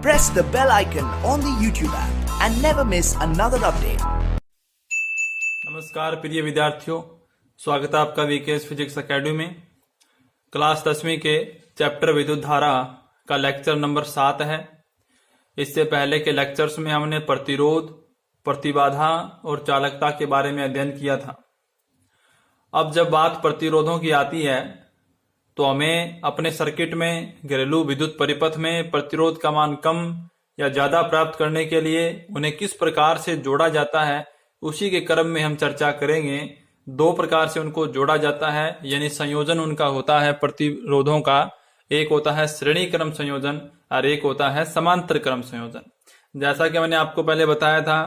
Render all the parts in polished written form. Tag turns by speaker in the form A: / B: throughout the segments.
A: press the bell icon on the YouTube app and never miss another update.
B: नमस्कार प्रिय विद्यार्थियों, स्वागत है आपका वीकेएस फिजिक्स एकेडमी में। क्लास 10वीं के चैप्टर विद्युत धारा का लेक्चर नंबर 7 है। इससे पहले के लेक्चर्स में हमने प्रतिरोध, प्रतिबाधा और चालकता के बारे में अध्ययन किया था। अब जब बात प्रतिरोधों की आती है तो हमें अपने सर्किट में, घरेलू विद्युत परिपथ में प्रतिरोध का मान कम या ज्यादा प्राप्त करने के लिए उन्हें किस प्रकार से जोड़ा जाता है, उसी के क्रम में हम चर्चा करेंगे। दो प्रकार से उनको जोड़ा जाता है, यानी संयोजन उनका होता है प्रतिरोधों का। एक होता है श्रेणी क्रम संयोजन और एक होता है समांतर क्रम संयोजन। जैसा कि मैंने आपको पहले बताया था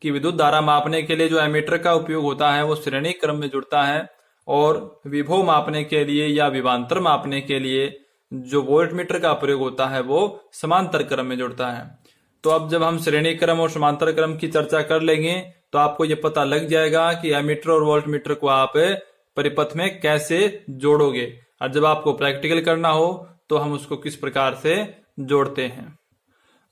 B: कि विद्युत धारा मापने के लिए जो एमीटर का उपयोग होता है वो श्रेणी क्रम में जुड़ता है, और विभव मापने के लिए या विभवांतर मापने के लिए जो वोल्टमीटर का प्रयोग होता है वो समांतर क्रम में जुड़ता है। तो अब जब हम श्रेणी क्रम और समांतर क्रम की चर्चा कर लेंगे तो आपको ये पता लग जाएगा कि एमीटर और वोल्टमीटर को आप परिपथ में कैसे जोड़ोगे, और जब आपको प्रैक्टिकल करना हो तो हम उसको किस प्रकार से जोड़ते हैं।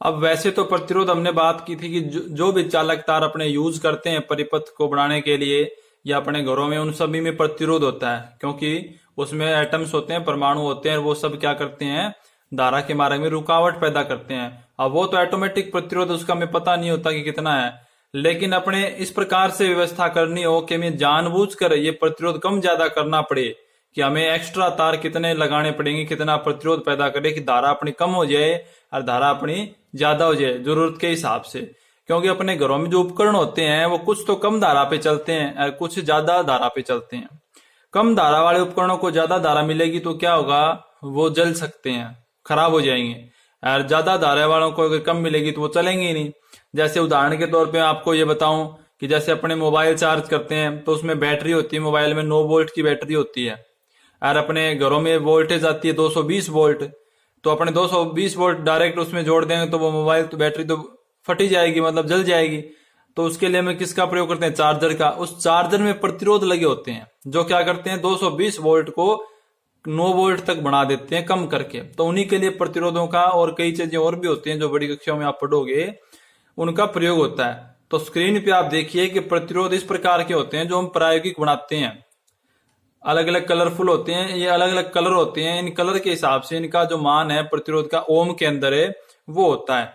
B: अब वैसे तो प्रतिरोध हमने बात की थी कि जो भी चालक तार अपने यूज करते हैं परिपथ को बनाने के लिए या अपने घरों में, उन सभी में प्रतिरोध होता है, क्योंकि उसमें एटम्स होते हैं, परमाणु होते हैं, वो सब क्या करते हैं, धारा के मार्ग में रुकावट पैदा करते हैं। अब वो तो ऑटोमेटिक प्रतिरोध, उसका हमें पता नहीं होता कि कितना है, लेकिन अपने इस प्रकार से व्यवस्था करनी हो कि हमें जानबूझकर ये प्रतिरोध कम ज्यादा करना पड़े, कि हमें एक्स्ट्रा तार कितने लगाने पड़ेंगे, कितना प्रतिरोध पैदा करे कि धारा अपनी कम हो जाए और धारा अपनी ज्यादा हो जाए जरूरत के हिसाब से। क्योंकि अपने घरों में जो उपकरण होते हैं वो कुछ तो कम धारा पे चलते हैं और कुछ ज्यादा धारा पे चलते हैं। कम धारा वाले उपकरणों को ज्यादा धारा मिलेगी तो क्या होगा, वो जल सकते हैं, खराब हो जाएंगे, और ज्यादा धारा वालों को अगर कम मिलेगी तो वो चलेंगे ही नहीं। जैसे उदाहरण के तौर पे आपको ये बताऊं कि जैसे अपने मोबाइल चार्ज करते हैं तो उसमें बैटरी होती है, मोबाइल में 9 वोल्ट की बैटरी होती है, और अपने घरों में वोल्टेज आती है 220 वोल्ट। तो अपने 220 वोल्ट डायरेक्ट उसमें जोड़ देंगे तो वो मोबाइल तो बैटरी तो फटी जाएगी, मतलब जल जाएगी। तो उसके लिए हमें किसका प्रयोग करते हैं, चार्जर का। उस चार्जर में प्रतिरोध लगे होते हैं जो क्या करते हैं, 220 वोल्ट को 9 वोल्ट तक बढ़ा देते हैं कम करके। तो उन्हीं के लिए प्रतिरोधों का और कई चीजें और भी होती हैं जो बड़ी कक्षाओं में आप पढ़ोगे, उनका प्रयोग होता है। तो स्क्रीन पे आप देखिए कि प्रतिरोध इस प्रकार के होते हैं जो हम प्रायोगिक बनाते हैं। अलग अलग कलरफुल होते हैं, ये अलग अलग कलर होते हैं। इन कलर के हिसाब से इनका जो मान है प्रतिरोध का ओम के अंदर है वो होता है।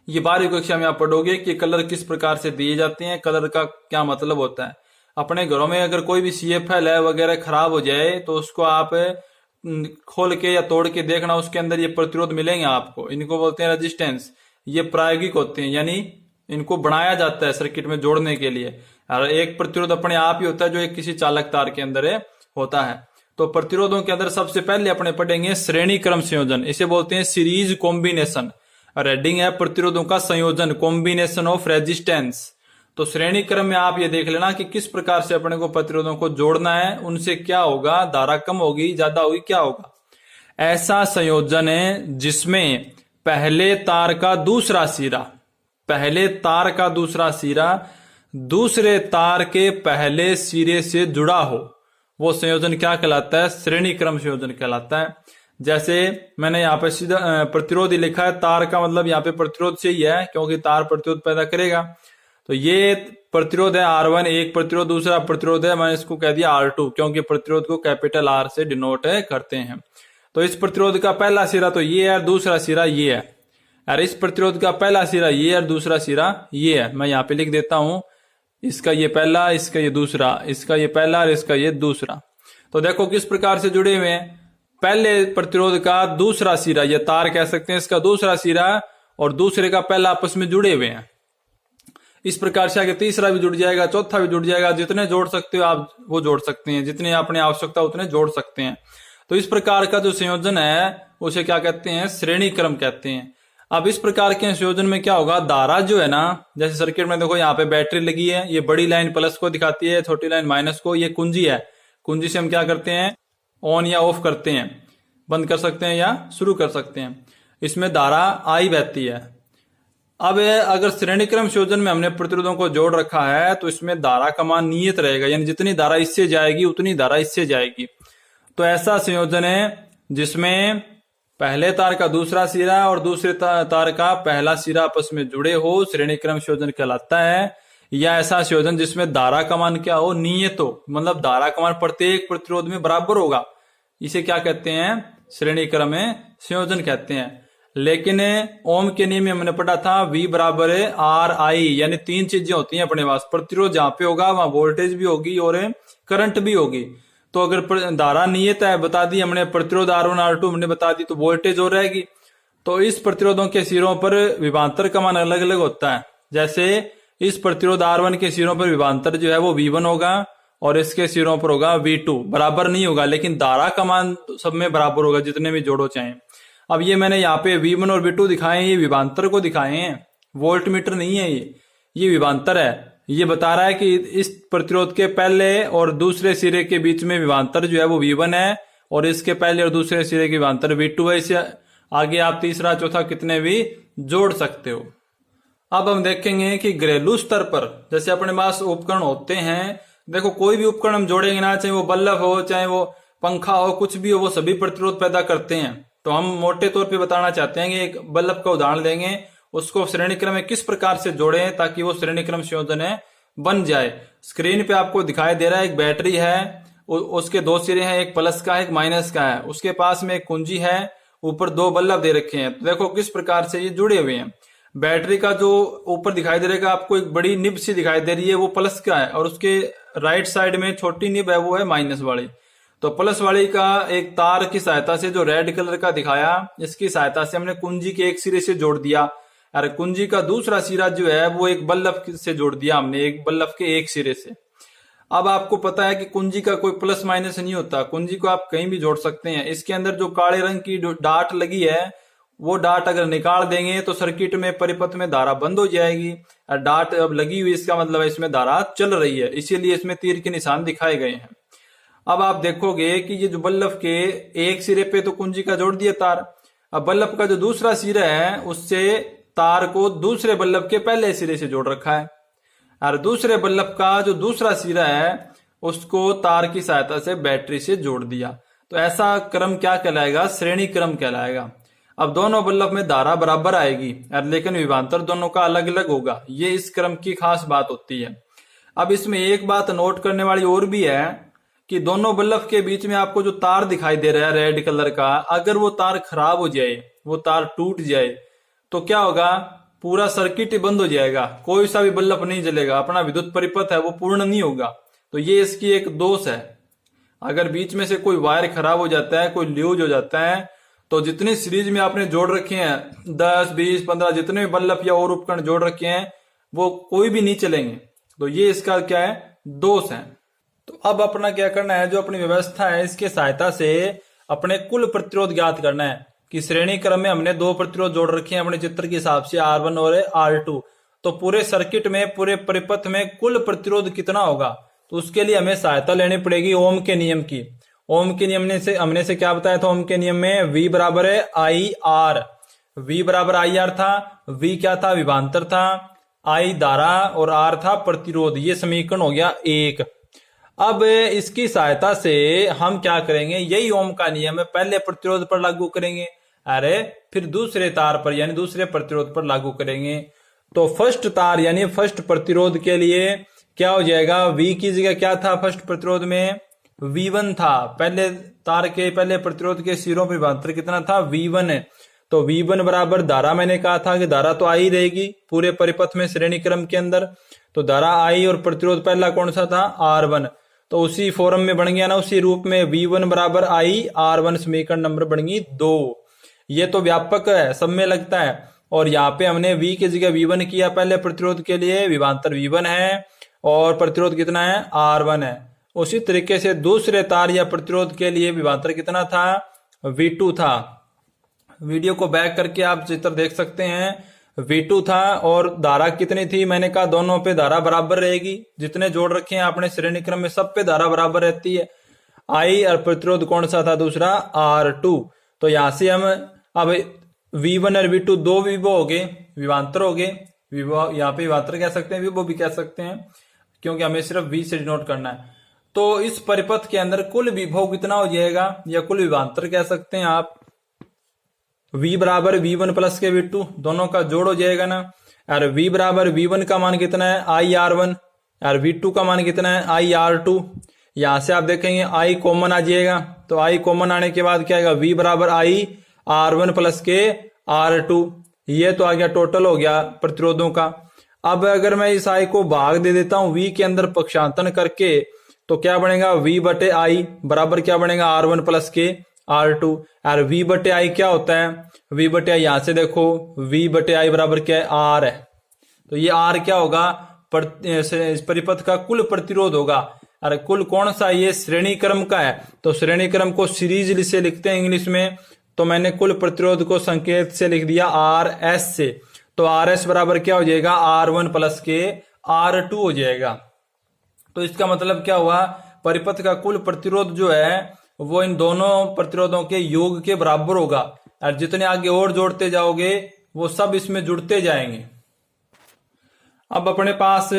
B: ये 12वीं कक्षा में आप पढ़ोगे कि कलर किस प्रकार से दिए जाते हैं, कलर का क्या मतलब होता है। अपने घरों में अगर कोई भी CFL है वगैरह खराब हो जाए तो उसको आप खोल के या तोड़ के देखना, उसके अंदर ये प्रतिरोध मिलेंगे आपको। इनको बोलते हैं रेजिस्टेंस। ये प्रायोगिक होते हैं, यानी इनको बनाया जाता है सर्किट में जोड़ने के लिए। और एक प्रतिरोध अपने आप ही होता है जो एक किसी चालक तार के अंदर होता है। तो प्रतिरोधों के अंदर सबसे पहले अपने पढ़ेंगे श्रेणी क्रम संयोजन, इसे बोलते हैं सीरीज कॉम्बिनेशन। हेडिंग है प्रतिरोधों का संयोजन, कॉम्बिनेशन ऑफ रेजिस्टेंस। तो श्रेणी क्रम में आप ये देख लेना कि किस प्रकार से अपने को प्रतिरोधों को जोड़ना है, उनसे क्या होगा, धारा कम होगी ज्यादा होगी, क्या होगा। ऐसा संयोजन है जिसमें पहले तार का दूसरा सिरा दूसरे तार के पहले सिरे से जुड़ा हो, वो संयोजन क्या कहलाता है, श्रेणी क्रम संयोजन कहलाता है। जैसे मैंने यहाँ पे सीधा प्रतिरोध ही लिखा है, तार का मतलब यहाँ पे प्रतिरोध से ही है, क्योंकि तार प्रतिरोध पैदा करेगा। तो ये प्रतिरोध है R1 एक प्रतिरोध, दूसरा प्रतिरोध है, मैंने इसको कह दिया R2 क्योंकि प्रतिरोध को कैपिटल R से डिनोट करते हैं। तो इस प्रतिरोध का पहला सिरा तो ये है और दूसरा सिरा ये है, और इस प्रतिरोध का पहला सिरा ये है और दूसरा सिरा ये है। मैं यहाँ पे लिख देता हूं, इसका ये पहला, इसका ये दूसरा, इसका ये पहला और इसका ये दूसरा। तो देखो किस प्रकार से जुड़े हुए हैं। पहले प्रतिरोध का दूसरा सिरा, ये तार कह सकते हैं, इसका दूसरा सिरा और दूसरे का पहला आपस में जुड़े हुए हैं। इस प्रकार से आगे तीसरा भी जुड़ जाएगा, चौथा भी जुड़ जाएगा। जितने जोड़ सकते हो आप वो जोड़ सकते हैं, जितने अपने आवश्यकता उतने जोड़ सकते हैं। तो इस प्रकार का जो संयोजन है उसे क्या कहते हैं, श्रेणी क्रम कहते हैं। अब इस प्रकार के संयोजन में क्या होगा, धारा जो है ना, जैसे सर्किट में देखो यहाँ पे बैटरी लगी है, ये बड़ी लाइन प्लस को दिखाती है, छोटी लाइन माइनस को। ये कुंजी है, कुंजी से हम क्या करते हैं, ऑन या ऑफ करते हैं, बंद कर सकते हैं या शुरू कर सकते हैं। इसमें धारा I बहती है। अब अगर श्रेणी क्रम संयोजन में हमने प्रतिरोधों को जोड़ रखा है तो इसमें धारा का मान नियत रहेगा, यानी जितनी धारा इससे जाएगी उतनी धारा इससे जाएगी। तो ऐसा संयोजन है जिसमें पहले तार का दूसरा सिरा और दूसरे तार का पहला सिरा आपस में जुड़े हो, श्रेणी क्रम संयोजन कहलाता है। या ऐसा संयोजन जिसमें धारा का मान क्या हो, नियत हो, मतलब धारा का मान प्रत्येक प्रतिरोध में बराबर होगा, इसे क्या कहते हैं, श्रेणी क्रम संयोजन कहते हैं। लेकिन ओम के नियम में हमने पढ़ा था V बराबर आर आई, यानी तीन चीजें होती हैं अपने पास, प्रतिरोध जहां पे होगा वहां वोल्टेज भी होगी और करंट भी होगी। तो अगर धारा नियत है बता दी हमने, प्रतिरोध R1 R2 हमने बता दी, तो वोल्टेज हो रहेगी। तो इस प्रतिरोधों के सिरों पर विभवांतर का मान अलग अलग होता है। जैसे इस प्रतिरोध R1 के सिरों पर विभवांतर जो है वो V1 होगा और इसके सिरों पर होगा V2, बराबर नहीं होगा, लेकिन धारा का मान सब में बराबर होगा जितने भी जोड़ो चाहे। अब ये मैंने यहाँ पे V1 और V2 दिखाए, ये विभवांतर को दिखाए हैं, वोल्ट मीटर नहीं है ये विभवांतर है। ये बता रहा है कि इस प्रतिरोध के पहले और दूसरे सिरे के बीच में विभवांतर जो है वो V1 है और इसके पहले और दूसरे सिरे के विभवांतर V2 है। इसे आगे आप तीसरा चौथा कितने भी जोड़ सकते हो। अब हम देखेंगे कि घरेलू स्तर पर जैसे अपने पास उपकरण होते हैं, देखो कोई भी उपकरण हम जोड़ेंगे ना, चाहे वो बल्ब हो, चाहे वो पंखा हो, कुछ भी हो, वो सभी प्रतिरोध पैदा करते हैं। तो हम मोटे तौर पे बताना चाहते हैं कि एक बल्ब का उदाहरण लेंगे, उसको श्रेणी क्रम में किस प्रकार से जोड़ें ताकि वो श्रेणी क्रम संयोजन बन जाए। स्क्रीन पे आपको दिखाई दे रहा है एक बैटरी है, उसके दो सिरे हैं, एक प्लस का है एक माइनस का है, उसके पास में एक कुंजी है, ऊपर दो बल्ब दे रखे हैं। तो देखो किस प्रकार से ये जुड़े हुए हैं। बैटरी का जो ऊपर दिखाई दे रहेगा आपको एक बड़ी निब सी दिखाई दे रही है, वो प्लस का है और उसके राइट साइड में छोटी निब है वो है माइनस वाली। तो प्लस वाली का एक तार की सहायता से जो रेड कलर का दिखाया, इसकी सहायता से हमने कुंजी के एक सिरे से जोड़ दिया और कुंजी का दूसरा सिरा जो है वो एक बल्ब से जोड़ दिया हमने, एक बल्ब के एक सिरे से। अब आपको पता है कि कुंजी का कोई प्लस माइनस नहीं होता, कुंजी को आप कहीं भी जोड़ सकते हैं। इसके अंदर जो काले रंग की डाट लगी है, वो डाट अगर निकाल देंगे तो सर्किट में परिपथ में धारा बंद हो जाएगी। और डाट अब लगी हुई, इसका मतलब इसमें धारा चल रही है, इसीलिए इसमें तीर के निशान दिखाए गए हैं। अब आप देखोगे कि ये जो बल्ब के एक सिरे पे तो कुंजी का जोड़ दिया तार, अब बल्ब का जो दूसरा सिरा है उससे तार को दूसरे बल्ब के पहले सिरे से जोड़ रखा है और दूसरे बल्ब का जो दूसरा सिरा है उसको तार की सहायता से बैटरी से जोड़ दिया। तो ऐसा क्रम क्या कहलाएगा, श्रेणी क्रम कहलाएगा। अब दोनों बल्ब में धारा बराबर आएगी लेकिन विभवांतर दोनों का अलग अलग होगा, ये इस क्रम की खास बात होती है। अब इसमें एक बात नोट करने वाली और भी है कि दोनों बल्ब के बीच में आपको जो तार दिखाई दे रहा है रेड कलर का, अगर वो तार खराब हो जाए, वो तार टूट जाए, तो क्या होगा, पूरा सर्किट ही बंद हो जाएगा, कोई सा भी बल्ब नहीं जलेगा, अपना विद्युत परिपथ है वो पूर्ण नहीं होगा। तो ये इसकी एक दोष है। अगर बीच में से कोई वायर खराब हो जाता है, कोई ल्यूज हो जाता है, तो जितनी सीरीज में आपने जोड़ रखे हैं 10, 20, 15 जितने भी बल्ब या और उपकरण जोड़ रखे हैं वो कोई भी नहीं चलेंगे। तो ये इसका क्या है, दोष है। तो अब अपना क्या करना है, जो अपनी व्यवस्था है इसके सहायता से अपने कुल प्रतिरोध ज्ञात करना है कि श्रेणी क्रम में हमने दो प्रतिरोध जोड़ रखे हैं अपने चित्र के हिसाब से R1 और R2। तो पूरे सर्किट में, पूरे परिपथ में कुल प्रतिरोध कितना होगा, तो उसके लिए हमें सहायता लेनी पड़ेगी ओम के नियम की। ओम के नियम से हमने से क्या बताया था, ओम के नियम में V बराबर है IR, V बराबर IR था, V क्या था, विभवांतर था, I धारा और R था प्रतिरोध। ये समीकरण हो गया 1। अब इसकी सहायता से हम क्या करेंगे, यही ओम का नियम है, पहले प्रतिरोध पर लागू करेंगे, अरे फिर दूसरे तार पर यानी दूसरे प्रतिरोध पर लागू करेंगे। तो फर्स्ट तार यानी फर्स्ट प्रतिरोध के लिए क्या हो जाएगा, V की जगह क्या था फर्स्ट प्रतिरोध में, V1 था। पहले तार के पहले प्रतिरोध के सिरों पर विभवांतर कितना था, V1 है। तो V1 बराबर धारा, मैंने कहा था कि धारा तो आई रहेगी पूरे परिपथ में श्रेणी क्रम के अंदर, तो धारा आई और प्रतिरोध पहला कौन सा था, R1। तो उसी फॉर्म में बन गया ना, उसी रूप में V1 बराबर I R1 समीकरण नंबर बन गई 2। ये तो व्यापक है, सब में लगता है। और यहाँ पे हमने V की जगह V1 किया पहले प्रतिरोध के लिए, विभवांतर V1 है और प्रतिरोध कितना है, R1 है। उसी तरीके से दूसरे तार या प्रतिरोध के लिए विभवांतर कितना था, V2 था। वीडियो को बैक करके आप चित्र देख सकते हैं, V2 था और धारा कितनी थी, मैंने कहा दोनों पे धारा बराबर रहेगी, जितने जोड़ रखे हैं आपने श्रेणी क्रम में सब पे धारा बराबर रहती है। I और प्रतिरोध कौन सा था, दूसरा R2। तो यहां से हम अब V1 और V2 दो विभव हो गए, विभवांतर हो गए, विभव यहाँ पे विभवांतर कह सकते हैं, विभव भी कह सकते हैं, क्योंकि हमें सिर्फ V से डिनोट करना है। तो इस परिपथ के अंदर कुल विभव कितना हो जाएगा, या कुल विभवांतर कह सकते हैं आप। V बराबर V1 प्लस के V2, दोनों का जोड़ हो जाएगा ना। और V बराबर V1 का मान कितना है IR1 और V2 का मान कितना है IR2। यहां से आप देखेंगे I कॉमन आ जाएगा, तो I कॉमन आने के बाद क्या आएगा V बराबर IR1 प्लस के R2। ये तो आ गया टोटल हो गया प्रतिरोधों का। अब अगर मैं इस I को भाग दे देता हूं V के अंदर पक्षांतरण करके, तो क्या बनेगा V बटे I बराबर क्या बनेगा R1 प्लस के R2। और V बटे I क्या होता है, V बटे I यहां से देखो V बटे I बराबर क्या है R है, तो ये R क्या होगा इस परिपथ का कुल प्रतिरोध होगा। और कुल कौन सा, ये श्रेणी क्रम का है, तो श्रेणी क्रम को सीरीज से लिखते हैं इंग्लिश में, तो मैंने कुल प्रतिरोध को संकेत से लिख दिया RS से, तो RS बराबर क्या हो जाएगा R1 प्लस के R2 हो जाएगा। तो इसका मतलब क्या हुआ, परिपथ का कुल प्रतिरोध जो है वो इन दोनों प्रतिरोधों के योग के बराबर होगा। और जितने आगे और जोड़ते जाओगे वो सब इसमें जुड़ते जाएंगे। अब अपने पास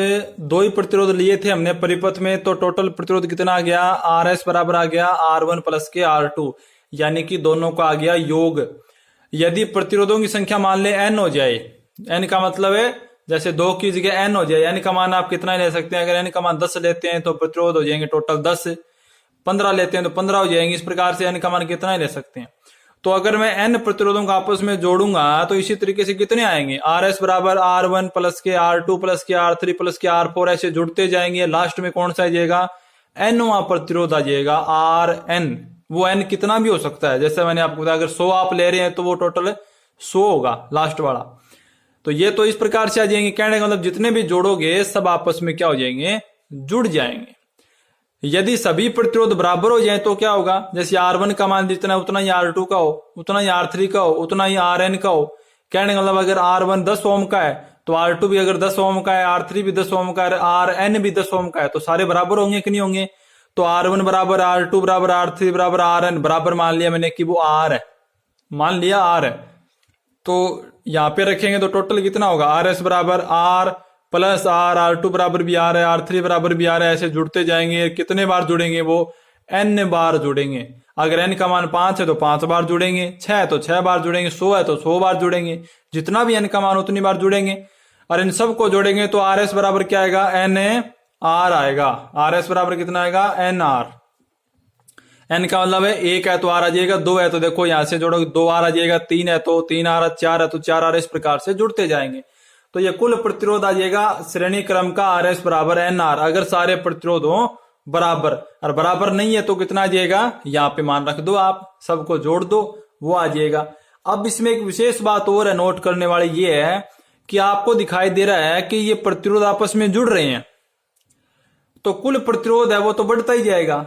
B: दो ही प्रतिरोध लिए थे हमने परिपथ में, तो टोटल प्रतिरोध कितना आ गया RS बराबर आ गया R1 प्लस के R2, यानी कि दोनों का आ गया योग। यदि प्रतिरोधों की संख्या मान ले n हो जाए, n का मतलब है जैसे 2 की जगह n हो जाए, n का मान आप कितना ले सकते हैं, अगर n का मान 10 लेते हैं तो प्रतिरोध हो जाएंगे टोटल 10, 15 लेते हैं तो 15 हो जाएंगे। इस प्रकार से n का मान कितना ले सकते हैं। तो अगर मैं n प्रतिरोधों को आपस में जोड़ूंगा तो इसी तरीके से कितने आएंगे, RS बराबर R1 प्लस के R2 प्लस के R3 प्लस के R4 ऐसे जुड़ते जाएंगे। लास्ट में कौन सा आ जाएगा, nवां प्रतिरोध आ जाएगा RN। वो n कितना भी हो सकता है, जैसे मैंने आपको बताया अगर 100 आप ले रहे हैं तो वो टोटल 100 होगा लास्ट वाला। तो ये तो इस प्रकार से आ जाएंगे, कहने का मतलब जितने भी जोड़ोगे सब आपस में क्या हो जाएंगे, जुड़ जाएंगे। यदि सभी प्रतिरोध बराबर हो जाए तो क्या होगा, जैसे R1 का मान जितना उतना ही R2 का हो, उतना ही R3 का हो, उतना ही RN का हो। कहने का मतलब अगर R1 10 ओम का है तो R2 भी अगर 10 ओम का है, R3 भी 10 ओम का है, RN भी 10 ओम का है, तो सारे बराबर होंगे कि नहीं होंगे। तो R1 बराबर R2 बराबर R3 बराबर RN बराबर मान लिया मैंने कि वो R है, मान लिया R है। तो यहाँ पे रखेंगे तो टोटल कितना होगा, RS बराबर R प्लस R2 बराबर भी R है, R3 बराबर भी R है, ऐसे जुड़ते जाएंगे। कितने बार जुड़ेंगे, वो n बार जुड़ेंगे। अगर n का मान 5 है तो 5 बार जुड़ेंगे, 6 है तो 6 बार जुड़ेंगे, 100 है तो 100 बार जुड़ेंगे। जितना भी n का मान उतनी बार जुड़ेंगे। और इन सबको जोड़ेंगे तो RS बराबर क्या आएगा, NR आएगा। RS बराबर कितना आएगा, NR। n का मतलब है 1 है तो R आ जाएगा, 2 है तो देखो यहां से जोड़ोगे 2R आ जाएगा, 3 है तो 3R, 4 है तो 4R, इस प्रकार से जुड़ते जाएंगे। तो ये कुल प्रतिरोध आ जाएगा श्रेणी क्रम का RS बराबर NR, अगर सारे प्रतिरोध हो बराबर। और बराबर नहीं है तो कितना आ जाएगा, यहाँ पे मान रख दो, आप सबको जोड़ दो, वो आ जाएगा। अब इसमें एक विशेष बात और है नोट करने वाली, ये है कि आपको दिखाई दे रहा है कि ये प्रतिरोध आपस में जुड़ रहे हैं, तो कुल प्रतिरोध है वो तो बढ़ता ही जाएगा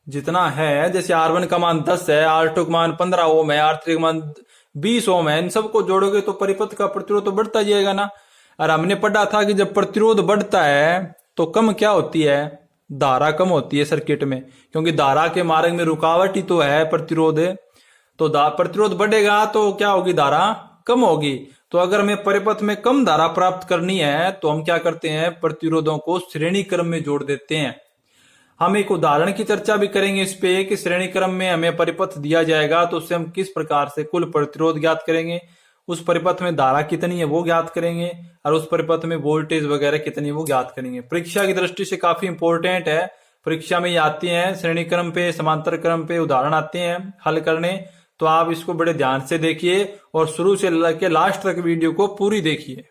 B: जितना है। जैसे R1 का मान 10 है, R2 का मान 15 ओम है, R3 का मान 20 ओम है, इन सबको जोड़ोगे तो परिपथ का प्रतिरोध तो बढ़ता जाएगा ना। और हमने पढ़ा था कि जब प्रतिरोध बढ़ता है तो कम क्या होती है, धारा कम होती है सर्किट में, क्योंकि धारा के मार्ग में रुकावट ही तो है प्रतिरोध। तो प्रतिरोध बढ़ेगा तो क्या होगी, धारा कम होगी। तो अगर हमें परिपथ में कम धारा प्राप्त करनी है तो हम क्या करते हैं, प्रतिरोधों को श्रेणी क्रम में जोड़ देते हैं। हम एक उदाहरण की चर्चा भी करेंगे इस पे कि श्रेणी क्रम में हमें परिपथ दिया जाएगा तो उससे हम किस प्रकार से कुल प्रतिरोध ज्ञात करेंगे, उस परिपथ में धारा कितनी है वो ज्ञात करेंगे, और उस परिपथ में वोल्टेज वगैरह कितनी है वो ज्ञात करेंगे। परीक्षा की दृष्टि से काफी इंपॉर्टेंट है, परीक्षा में ये आती है, श्रेणी क्रम पे समांतर क्रम पे उदाहरण आते हैं हल करने। तो आप इसको बड़े ध्यान से देखिए और शुरू से लेकर लास्ट तक वीडियो को पूरी देखिए।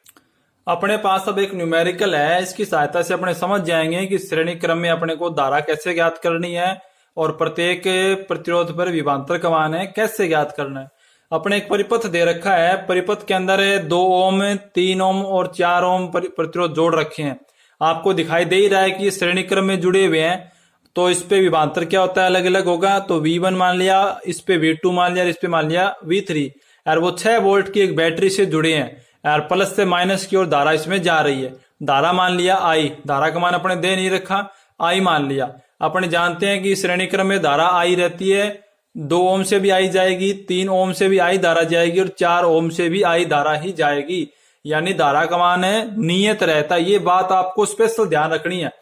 B: अपने पास अब एक न्यूमेरिकल है, इसकी सहायता से अपने समझ जाएंगे कि श्रेणी क्रम में अपने को धारा कैसे ज्ञात करनी है और प्रत्येक प्रतिरोध पर विभवांतर का मान है कैसे ज्ञात करना है। अपने एक परिपथ दे रखा है, परिपथ के अंदर 2 ओम 3 ओम और 4 ओम प्रतिरोध जोड़ रखे हैं। आपको दिखाई दे ही रहा है कि ये श्रेणी क्रम में जुड़े हुए हैं, तो इस पे विभवांतर क्या होता है, अलग अलग होगा। तो V1 मान लिया, इस पे V2 मान लिया, इस पे मान लिया V3। और वो 6 वोल्ट की एक बैटरी से जुड़े हैं और प्लस से माइनस की ओर धारा इसमें जा रही है। धारा मान लिया I, धारा का मान अपने दे नहीं रखा, I मान लिया। अपने जानते हैं कि श्रेणी क्रम में धारा I रहती है, 2 ओम से भी I जाएगी, 3 ओम से भी I धारा जाएगी और 4 ओम से भी I धारा ही जाएगी, यानी धारा का मान है नियत रहता है। ये बात आपको स्पेशल ध्यान रखनी है।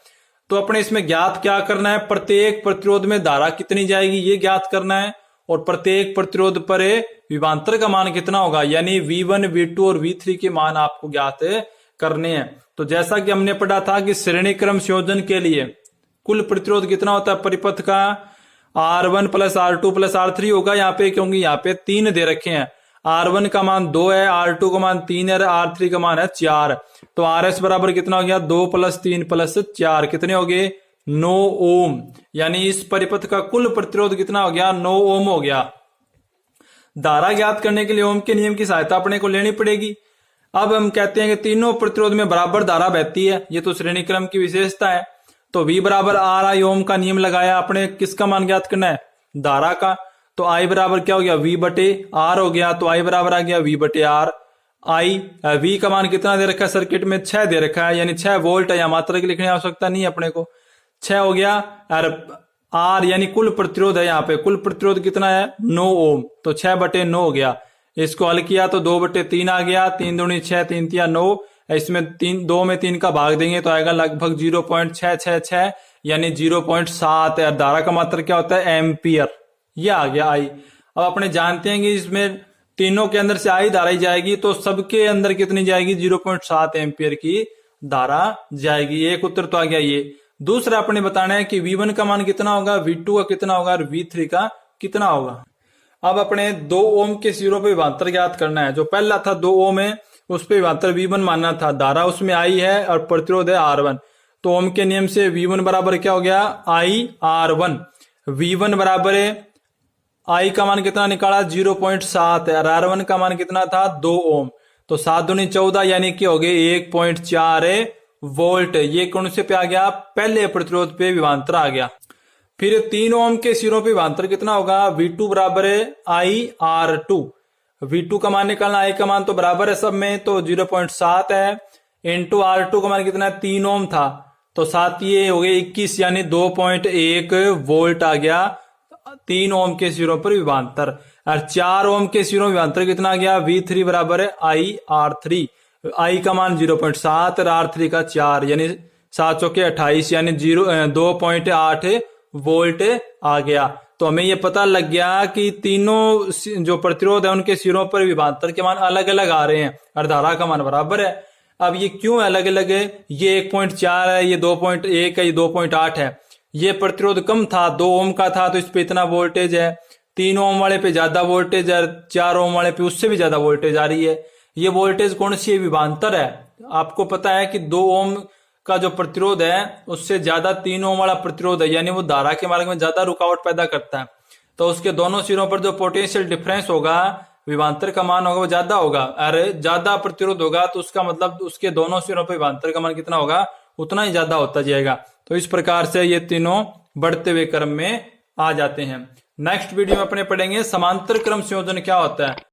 B: तो अपने इसमें ज्ञात क्या करना है, प्रत्येक प्रतिरोध में धारा कितनी जाएगी ये ज्ञात करना है, और प्रत्येक प्रतिरोध पर विभवांतर का मान कितना होगा, यानी V1, V2 और V3 के मान आपको ज्ञात करने हैं। तो जैसा कि हमने पढ़ा था कि श्रेणी क्रम संयोजन के लिए कुल प्रतिरोध कितना होता है परिपथ का, R1 plus R2 plus R3 होगा यहाँ पे, क्योंकि यहाँ पे 3 दे रखे हैं। R1 का मान 2 है, R2 का मान 3 है, R3 का मान है 4। तो RS बराबर कितना हो गया, 2 प्लस 3 प्लस 4 कितने हो गए, 9 ओम। यानी इस परिपथ का कुल प्रतिरोध कितना हो गया, 9 ओम हो गया। धारा ज्ञात करने के लिए ओम के नियम की सहायता अपने को लेनी पड़ेगी। अब हम कहते हैं कि तीनों प्रतिरोध में बराबर धारा बहती है, ये तो श्रेणी क्रम की विशेषता है। तो V बराबर RI ओम का नियम लगाया, अपने किसका मान ज्ञात करना है, धारा का। तो I बराबर क्या हो गया, V बटे R हो गया। तो I बराबर आ गया V बटे R। V का मान कितना दे रखा है सर्किट में, 6 दे रखा है, यानी 6 वोल्ट है। यहाँ मात्रा की लिखने की आवश्यकता नहीं है अपने को, 6 हो गया। और R यानी कुल प्रतिरोध है, यहाँ पे कुल प्रतिरोध कितना है, 9 ओम। तो 6 बटे 9 हो गया। इसको हल किया तो 2 बटे 3 आ गया, 3 दूनी 6, 3 तिया 9। इसमें 2 में 3 का भाग देंगे तो आएगा लगभग 0.666 यानी 0.7 है। धारा का मात्रा क्या होता है, एम्पियर। ये आ गया I। अब अपने जानते हैं कि इसमें तीनों के अंदर से I धारा ही जाएगी, तो सबके अंदर कितनी जाएगी, 0.7 एम्पियर की धारा जाएगी। एक उत्तर तो आ गया ये। दूसरा अपने बताना है कि V1 का मान कितना होगा, V2 का कितना होगा और V3 का कितना होगा। अब अपने 2 ओम के सिरों पे विभवांतर ज्ञात करना है। जो पहला था 2 ओम है, उस पे विभवांतर V1 मानना था, धारा उसमें I है और प्रतिरोध है R1। तो ओम के नियम से V1 बराबर क्या हो गया, I/R1। V1 बराबर है, I का मान कितना निकाला, 0.7 है, और R1 का मान कितना था, 2 ओम। तो 7 दूनी 14 यानी कि हो गए 1.4 वोल्ट। ये कौन से पे आ गया, पहले प्रतिरोध पे विभवांतर आ गया। फिर 3 ओम के सिरों पे विभवांतर कितना होगा, V2 बराबर है I/R2। V2 का मान निकालना, I का मान तो बराबर है सब में, तो 0.7 है, इंटू R2 का मान कितना है, 3 ओम था, तो 7 ये हो गए 21 यानी 2.1 वोल्ट आ गया 3 ओम के सिरों पर विभवांतर। और 4 ओम के सिरों में विभवांतर कितना आ गया, V3 बराबर है I/R3। I का मान 0.7 और R3 का 4 यानी 7 चौके 28 यानी 2.8 वोल्ट आ गया। तो हमें ये पता लग गया कि तीनों जो प्रतिरोध है उनके सिरों पर विभवांतर के मान अलग अलग आ रहे हैं और धारा का मान बराबर है। अब ये क्यों अलग अलग है, ये 1.4 है, ये 2.1 है, ये 2.8 है। ये प्रतिरोध कम था, 2 ओम का था, तो इस पे इतना वोल्टेज है। 3 ओम वाले पे ज्यादा वोल्टेज है, 4 ओम वाले पे उससे भी ज्यादा वोल्टेज आ रही है। ये वोल्टेज कौन सी है, विभवांतर है। आपको पता है कि 2 ओम का जो प्रतिरोध है उससे ज्यादा 3 ओम वाला प्रतिरोध है, यानी वो धारा के मार्ग में ज्यादा रुकावट पैदा करता है। तो उसके दोनों सिरों पर जो पोटेंशियल डिफरेंस होगा, विभवांतर का मान होगा वो ज्यादा होगा। अरे ज्यादा प्रतिरोध होगा तो उसका मतलब उसके दोनों सिरों पर विभवांतर का मान कितना होगा, उतना ही ज्यादा होता जाएगा। तो इस प्रकार से ये तीनों बढ़ते हुए क्रम में आ जाते हैं। नेक्स्ट वीडियो में अपने पढ़ेंगे समांतर क्रम संयोजन क्या होता है।